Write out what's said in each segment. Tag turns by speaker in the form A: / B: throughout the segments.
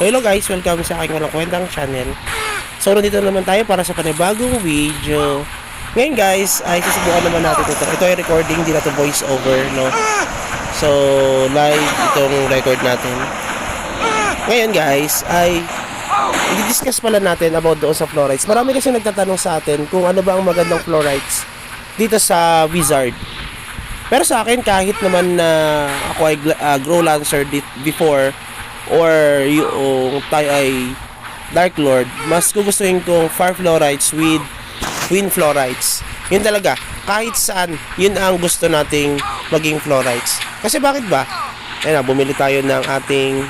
A: Hello guys, welcome sa aking walang kwentang channel. So nandito naman tayo para sa panibagong video. Ngayon guys, ay susubukan naman natin ito. Ito ay recording, hindi na ito voice over, no? So live itong record natin. Ngayon guys, ay i-discuss pala natin about doon sa fluorides. Marami kasi nagtatanong sa atin kung ano ba ang magandang fluorides dito sa Wizard. Pero sa akin, kahit naman na ako ay Grow Lancer before, or yung tayo ay Dark Lord, mas gugustuhin kong Fire Fluorides with Wind Fluorides. Yun talaga, kahit saan, yun ang gusto nating maging fluorides. Kasi bakit ba? Ayun na, bumili tayo ng ating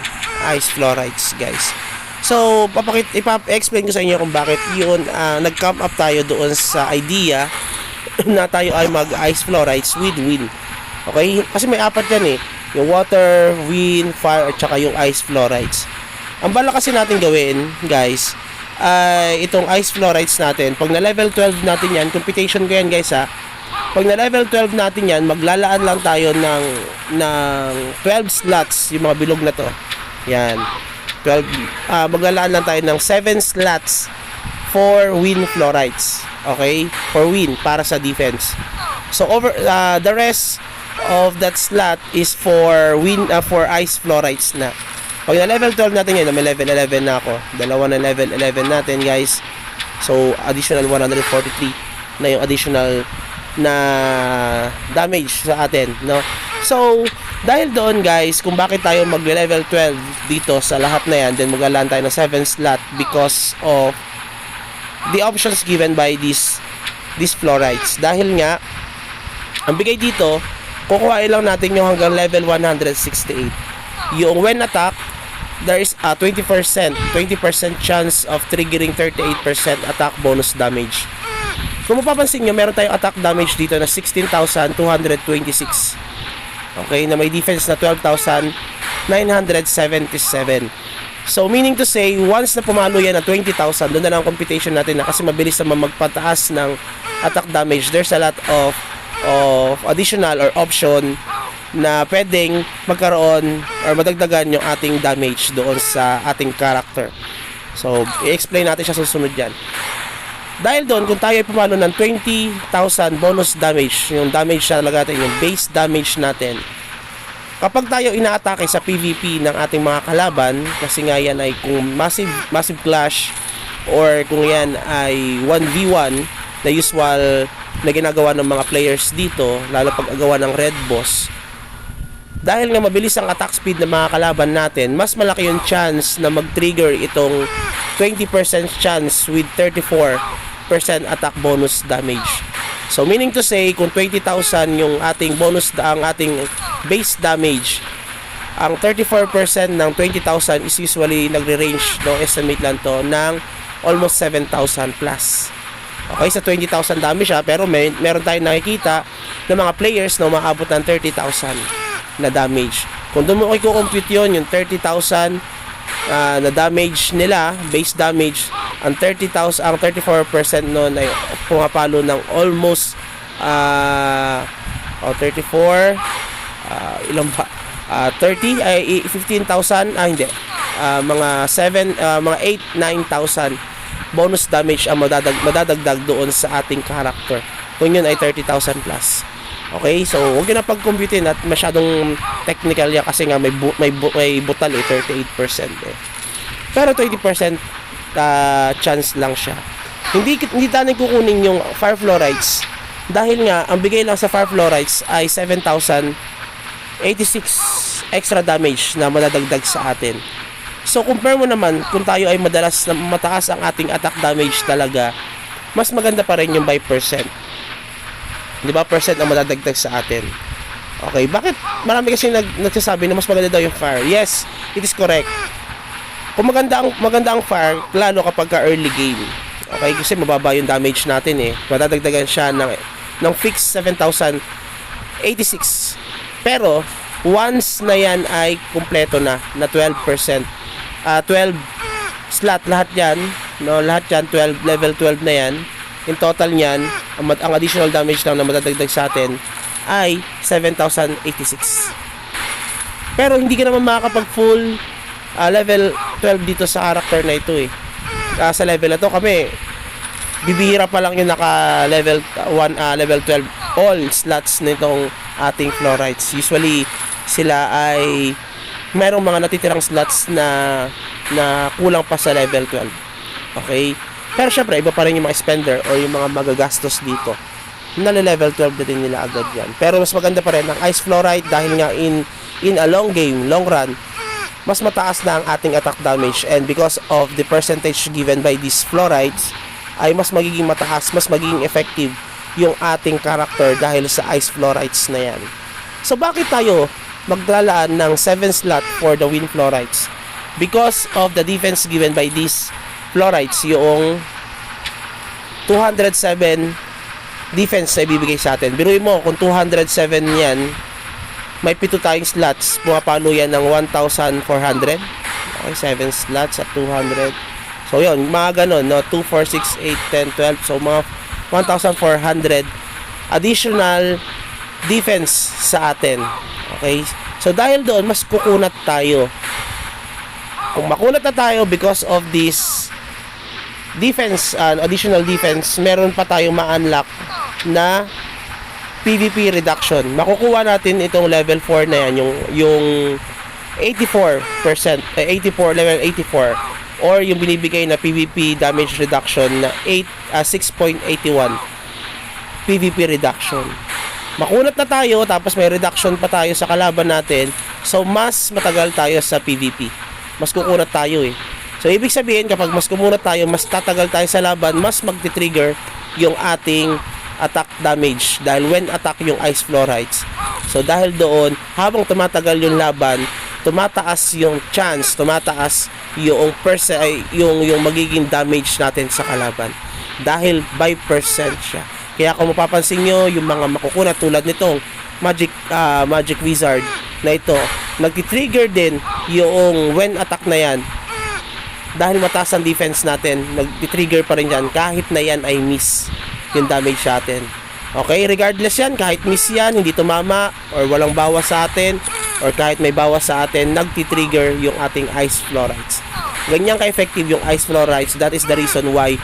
A: Ice Fluorides, guys. So, ipa-explain ko sa inyo kung bakit yun, nag-come up tayo doon sa idea na tayo ay mag-Ice Fluorides with Wind. Okay? Kasi may apat yan eh. Yung water, wind, fire, at saka yung ice fluorides. Ang bala kasi natin gawin, guys, ay itong ice fluorides natin. Pag na level 12 natin yan, computation ko yan guys ha. Pag na level 12 natin yan, maglalaan lang tayo ng 12 slots, yung mga bilog na to. Yan. 12, maglalaan lang tayo ng 7 slots for wind fluorides. Okay? For wind, para sa defense. So, the rest of that slot is for for ice fluorides na. Pag na level 12 natin yun, may level 11 na ako. Dalawa na level 11 natin, guys. So, additional 143 na yung additional na damage sa atin, no? So, dahil doon, guys, kung bakit tayo mag-level 12 dito sa lahat na yan, then magalaan tayo ng 7 slot because of the options given by these fluorides. Dahil nga, ang bigay dito, kukuhain lang natin yung hanggang level 168. Yung when attack, there is a 20% chance of triggering 38% attack bonus damage. Kung mapapansin nyo, meron tayong attack damage dito na 16,226. Okay, na may defense na 12,977. So, meaning to say, once na pumalo yan na 20,000, doon na lang ang computation natin na kasi mabilis naman magpataas ng attack damage. There's a lot of additional or option na pwedeng magkaroon or madagdagan yung ating damage doon sa ating character. So, i-explain natin siya sa susunod yan. Dahil doon, kung tayo ay pumalo ng 20,000 bonus damage, yung damage na talaga natin, yung base damage natin, kapag tayo ina-atake sa PvP ng ating mga kalaban, kasi nga yan ay kung massive clash or kung yan ay 1v1 na usual na ginagawa ng mga players dito, lalo pag agawa ng red boss, dahil nga mabilis ang attack speed ng mga kalaban natin, mas malaki yung chance na mag-trigger itong 20% chance with 34% attack bonus damage. So meaning to say, kung 20,000 yung ating bonus, ang ating base damage, ang 34% ng 20,000 is usually nagre-range, no, estimate lang to, ng almost 7,000 plus. Okay, sa 20,000 damage siya, pero meron tayong nakikita ng mga players na umaabot ng 30,000 na damage. Kung doon mo i-compute yun, yung 30,000 na damage nila, base damage, ang 30,000, ang 34% noon ay pumapalo ng almost 34, ilang ba? 30 ay 15,000, hindi. Mga 8-9,000 bonus damage ang madadagdag doon sa ating character kung yun ay 30,000 plus. Okay, so huwag nyo na pag-computein at masyadong technical yan kasi nga may butal 38% eh. Pero 20% chance lang siya. Hindi tayo kukunin yung Fire Fluorides dahil nga ang bigay lang sa Fire Fluorides ay 7,086 extra damage na madadagdag sa atin. So, compare mo naman, kung tayo ay mataas ang ating attack damage talaga, mas maganda pa rin yung by percent. Di ba? Percent ang madadagdag sa atin. Okay, bakit? Marami kasi nagsasabi na mas maganda daw yung fire. Yes, it is correct. Kung maganda ang fire, lalo kapag ka early game. Okay, kasi mababa yung damage natin eh. Madadagdagan siya ng fixed 7,086. Pero, once na yan ay kumpleto na 12%, 12 slot lahat yan, no, lahat yan 12, level 12 na yan. In total niyan, ang additional damage lang na madadagdag sa atin ay 7,086. Pero hindi ka naman makakapag full level 12 dito sa character na ito eh. Sa level na to kami, bibihira pa lang yung naka level 1, level 12 all slots nitong ating Florites. Usually sila ay mayroong mga natitirang slots na kulang pa sa level 12. Okay? Pero syempre, iba pa rin yung mga spender o yung mga magagastos dito. Level 12 na din nila agad yan. Pero mas maganda pa rin ang Ice Fluorite dahil nga in a long game, long run, mas mataas na ang ating attack damage, and because of the percentage given by these Fluorites ay mas magiging mataas, mas magiging effective yung ating character dahil sa Ice Fluorites na yan. So bakit tayo maglalaan ng 7 slot for the Wind Fluorites? Because of the defense given by these Fluorites, yung 207 defense na ibibigay sa atin. Biruin mo, kung 207 yan, may 7 tayong slots, pumapalo yan ng 1,400. Okay, 7 slots at 200. So yun, mga ganun, no? 2, 4, 6, 8, 10, 12. So mga 1,400 additional defense sa atin. Okay? So dahil doon, mas kukunat tayo. Kung makunat na tayo because of this defense, additional defense, meron pa tayong ma-unlock na PVP reduction. Makukuha natin itong level 4 na yan, yung 84%, 84, level 84, or yung binibigay na PVP damage reduction na 6.81 PVP reduction. Makunat na tayo, tapos may reduction pa tayo sa kalaban natin, so mas matagal tayo sa PVP. Mas kukunat tayo eh. So ibig sabihin, kapag mas kumunat tayo, mas tatagal tayo sa laban, mas magti-trigger yung ating attack damage dahil when attack yung Ice Fluorites. So dahil doon, habang tumatagal yung laban, tumataas yung chance, tumataas yung yung magiging damage natin sa kalaban dahil by percent siya. Kaya kung mapapansin nyo, yung mga makukunat tulad nitong Magic Wizard na ito, nagti-trigger din yung when attack na yan dahil mataas ang defense natin, nagti-trigger pa rin yan kahit na yan ay miss yung damage sa atin. Okay, regardless yan, kahit miss yan, hindi tumama, or walang bawas sa atin, or kahit may bawas sa atin, nagti-trigger yung ating Ice Fluorites. Ganyan ka-effective yung Ice Fluorites. That is the reason why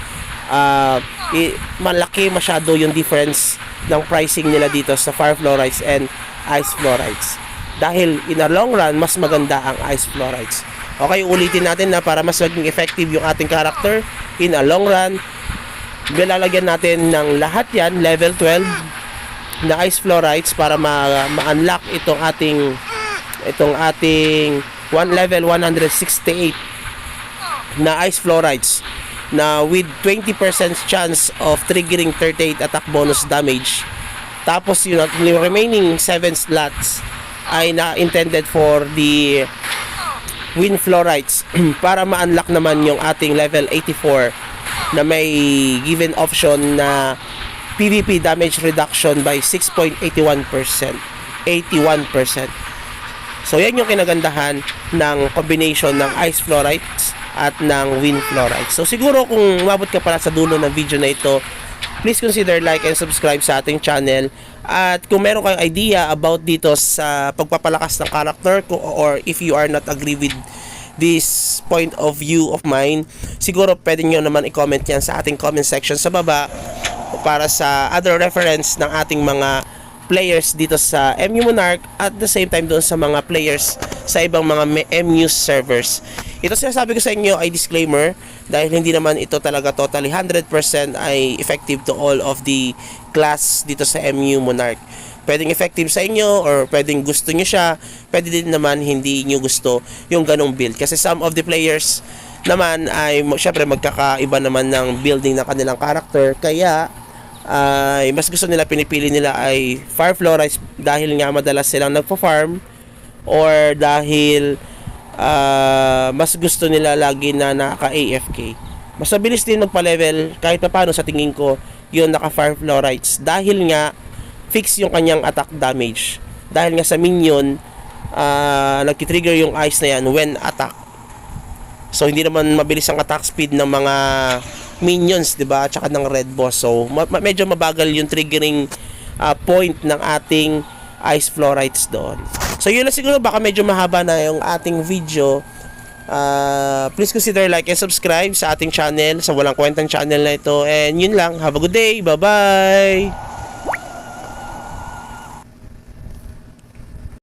A: malaki masyado yung difference ng pricing nila dito sa Fire Fluorites and Ice Fluorites. Dahil in a long run, mas maganda ang Ice Fluorites. Okay, ulitin natin na para mas maging effective yung ating character in a long run, lalagyan natin ng lahat yan, level 12 na Ice Fluorites para ma-unlock itong ating level 168 na Ice Fluorites na with 20% chance of triggering 38 attack bonus damage. Tapos yung remaining 7 slots ay na intended for the Wind Fluorites para ma-unlock naman yung ating level 84 na may given option na PVP damage reduction by 6.81%. 81%. So yan yung kinagandahan ng combination ng Ice Fluorites at ng Wind Fluorites. So siguro kung umabot ka pala sa dulo ng video na ito, please consider like and subscribe sa ating channel. At kung meron kayong idea about dito sa pagpapalakas ng character ko, or if you are not agree with this point of view of mine, siguro pwede nyo naman i-comment yan sa ating comment section sa baba para sa other reference ng ating mga players dito sa MU Monarch, at the same time doon sa mga players sa ibang mga MU servers. Ito sinasabi ko sa inyo ay disclaimer dahil hindi naman ito talaga totally 100% ay effective to all of the class dito sa MU Monarch. Pwedeng effective sa inyo, or pwedeng gusto nyo siya, pwede din naman hindi nyo gusto yung ganong build. Kasi some of the players naman ay syempre magkakaiba naman ng building ng kanilang character, kaya ay mas gusto nila, pinipili nila ay Fire Fluorites dahil nga madalas silang nagpo-farm, or dahil mas gusto nila lagi na naka-AFK. Mas mabilis din magpa-level kahit pa paano sa tingin ko yung naka-Fire Fluorites dahil nga fix yung kanyang attack damage. Dahil nga sa minion, nagtitrigger yung ice na yan when attack. So hindi naman mabilis ang attack speed ng mga minions, 'di ba? Tsaka ng red boss. So medyo mabagal yung triggering point ng ating Ice Fluorites doon. So yun lang siguro, baka medyo mahaba na yung ating video. Please consider like and subscribe sa ating channel, sa Walang Kwentang channel na ito. And yun lang, have a good day, bye bye.